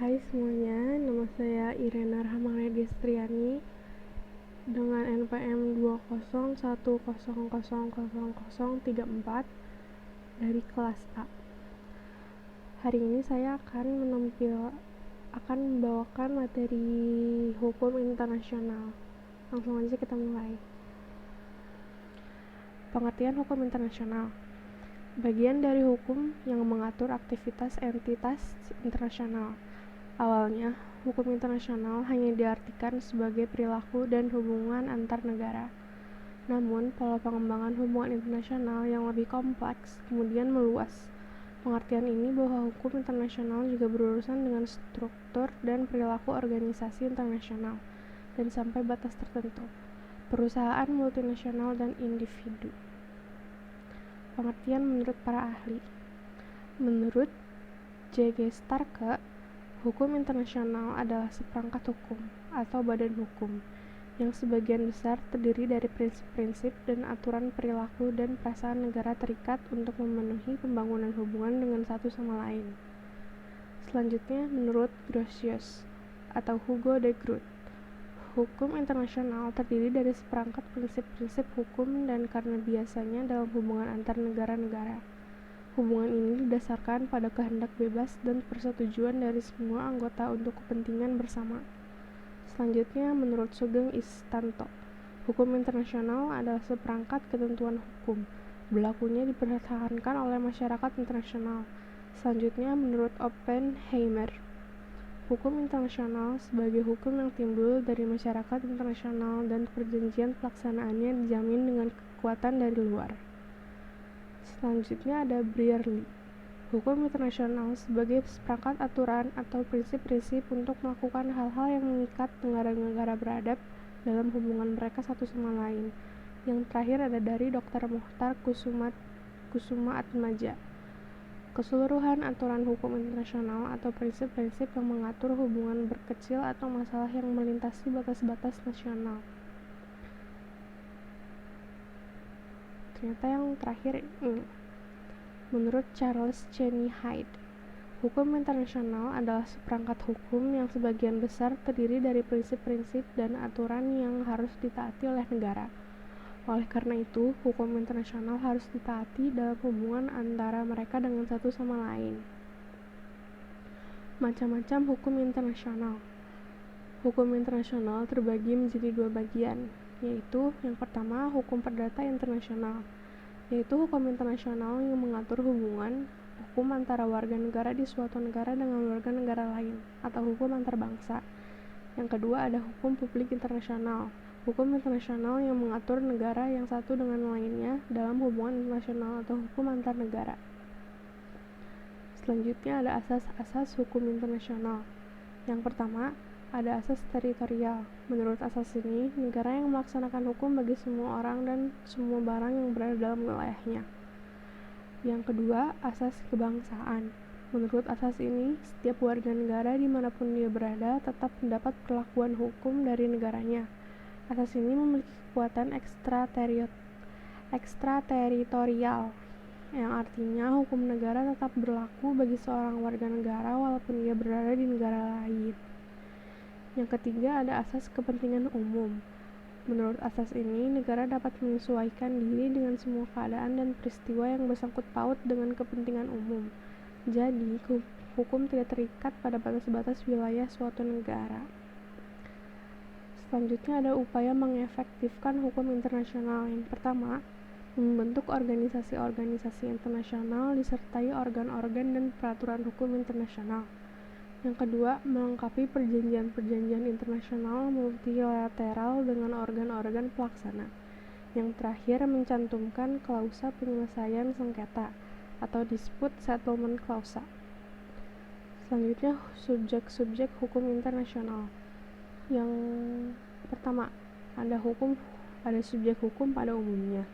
Hai semuanya, nama saya Irena Rahmana Destriani dengan NPM 201000034 dari kelas A. Hari ini saya akan membawakan materi hukum internasional. Langsung aja kita mulai. Pengertian hukum internasional. Bagian dari hukum yang mengatur aktivitas entitas internasional. Awalnya, hukum internasional hanya diartikan sebagai perilaku dan hubungan antar negara. Namun, pola pengembangan hubungan internasional yang lebih kompleks kemudian meluas. Pengertian ini bahwa hukum internasional juga berurusan dengan struktur dan perilaku organisasi internasional, dan sampai batas tertentu, perusahaan multinasional dan individu. Pengertian menurut para ahli. Menurut J.G. Starke, hukum internasional adalah seperangkat hukum atau badan hukum yang sebagian besar terdiri dari prinsip-prinsip dan aturan perilaku dan perasaan negara terikat untuk memenuhi pembangunan hubungan dengan satu sama lain. Selanjutnya, menurut Grotius atau Hugo de Groot, hukum internasional terdiri dari seperangkat prinsip-prinsip hukum dan karena biasanya dalam hubungan antar negara-negara. Hubungan ini didasarkan pada kehendak bebas dan persetujuan dari semua anggota untuk kepentingan bersama. Selanjutnya, menurut Sugeng Istanto, hukum internasional adalah seperangkat ketentuan hukum. Berlakunya dipertahankan oleh masyarakat internasional. Selanjutnya, menurut Oppenheimer, hukum internasional sebagai hukum yang timbul dari masyarakat internasional dan perjanjian pelaksanaannya dijamin dengan kekuatan dari luar. Selanjutnya ada Brierly, hukum internasional sebagai seperangkat aturan atau prinsip-prinsip untuk melakukan hal-hal yang mengikat negara-negara beradab dalam hubungan mereka satu sama lain. Yang terakhir ada dari Dr. Mukhtar Kusuma Atmaja, keseluruhan aturan hukum internasional atau prinsip-prinsip yang mengatur hubungan berkecil atau masalah yang melintasi batas-batas nasional. Ternyata yang terakhir ini. Menurut Charles Cheney Hyde, hukum internasional adalah seperangkat hukum yang sebagian besar terdiri dari prinsip-prinsip dan aturan yang harus ditaati oleh negara. Oleh karena itu, hukum internasional harus ditaati dalam hubungan antara mereka dengan satu sama lain. Macam-macam hukum internasional. Hukum internasional terbagi menjadi dua bagian, yaitu yang pertama hukum perdata internasional, yaitu hukum internasional yang mengatur hubungan hukum antara warga negara di suatu negara dengan warga negara lain, atau hukum antar bangsa. Yang kedua ada hukum publik internasional, hukum internasional yang mengatur negara yang satu dengan lainnya dalam hubungan internasional atau hukum antar negara. Selanjutnya ada asas-asas hukum internasional. Yang pertama, ada asas teritorial. Menurut asas ini, negara yang melaksanakan hukum bagi semua orang dan semua barang yang berada dalam wilayahnya. Yang kedua, asas kebangsaan. Menurut asas ini, setiap warga negara dimanapun dia berada tetap mendapat perlakuan hukum dari negaranya. Asas ini memiliki kekuatan ekstrateritorial, yang artinya hukum negara tetap berlaku bagi seorang warga negara walaupun ia berada di negara lain. Yang ketiga ada asas kepentingan umum. Menurut asas ini, negara dapat menyesuaikan diri dengan semua keadaan dan peristiwa yang bersangkut paut dengan kepentingan umum. Jadi, hukum tidak terikat pada batas-batas wilayah suatu negara. Selanjutnya ada upaya mengefektifkan hukum internasional. Yang pertama, membentuk organisasi-organisasi internasional disertai organ-organ dan peraturan hukum internasional. Yang kedua, melengkapi perjanjian-perjanjian internasional multilateral dengan organ-organ pelaksana. Yang terakhir, mencantumkan klausa penyelesaian sengketa atau dispute settlement clause. Selanjutnya, subjek-subjek hukum internasional. Yang pertama, ada subjek hukum pada umumnya.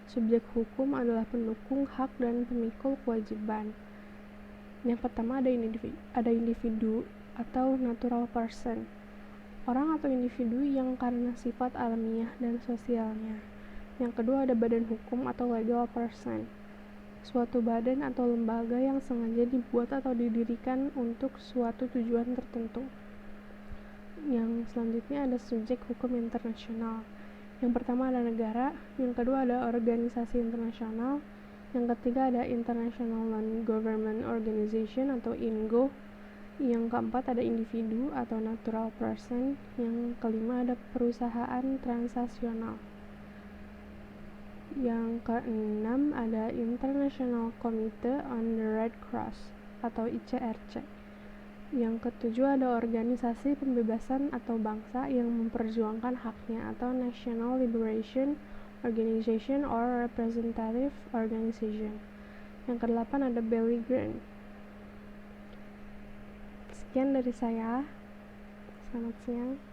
Subjek hukum adalah pendukung hak dan pemikul kewajiban. Yang pertama ada individu atau natural person, orang atau individu yang karena sifat alamiah dan sosialnya. Yang kedua ada badan hukum atau legal person, suatu badan atau lembaga yang sengaja dibuat atau didirikan untuk suatu tujuan tertentu. Yang selanjutnya ada subjek hukum internasional. Yang pertama ada negara, yang kedua ada organisasi internasional, yang ketiga ada International Non-Government Organization atau INGO, yang keempat ada individu atau natural person, yang kelima ada perusahaan transnasional. Yang keenam ada International Committee on the Red Cross atau ICRC. Yang ketujuh ada organisasi pembebasan atau bangsa yang memperjuangkan haknya atau National Liberation Organization or Representative Organization. Yang kedelapan ada Belligerent. Sekian dari saya. Selamat siang.